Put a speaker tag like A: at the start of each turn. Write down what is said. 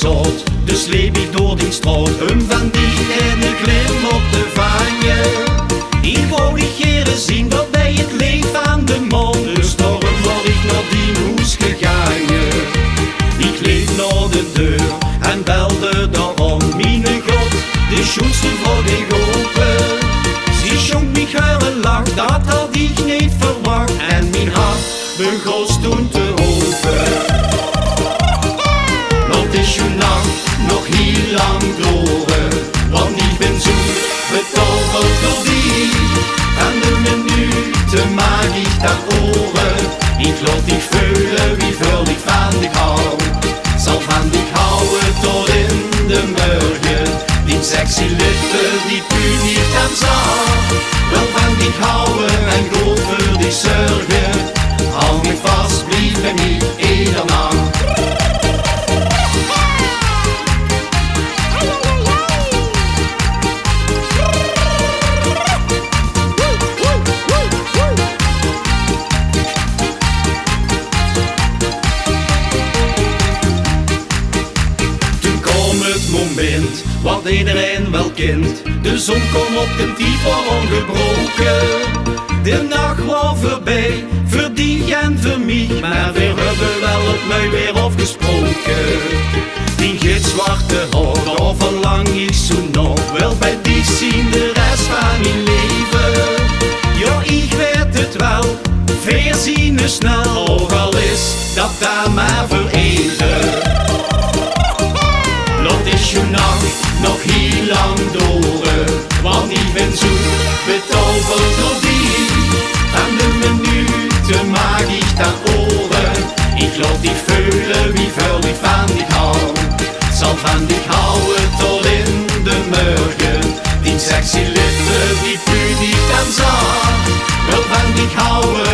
A: zot, dus leef ik door die straat. Hem van dicht en een glim op te vangen. Ik wou die keren zien dat bij het leef aan de man. Dus daarom word ik naar die hoes gegaan. Ik leef naar de deur en belde daarom. Mijn God, de schoonste vrouw ging open. Ze schonk mich een lach, dat had ik niet verwacht. En mijn hart begon toen te hopen. Het is je nacht nog heel lang gloren, want ik ben zo betoverd door die. En de minuten maak ik dat oren. Ik laat dich voelen wie veel ik van dich hou. Zal van dich houden tot in de morgen. Die sexy lippen die puur niet aan zag. Wil van dich houden en groot voor dich zorgen. Hou me vast, blijf bij mij ieder nacht. Moment, wat iedereen wel kent. De zon komt op de diep ongebroken. De nacht was voorbij, voor die en voor mij. Maar we hebben wel het lui weer afgesproken. Die gitzwarte haar, daar verlang ik zo nog. Wel bij die zien de rest van mijn leven. Ja, ik weet het wel, veel zien we snel. Ook al is dat daar maar voor even. Laat is je nacht nog heel lang doren, want ik ben zo betoverd door die. En de minuten maak ik dat oren. Ik laat dich voelen wie veel ik van dich hou. Zal van dich houden tot in de morgen. Die sexy lippen die puur niet aan zag. Wil van dich houden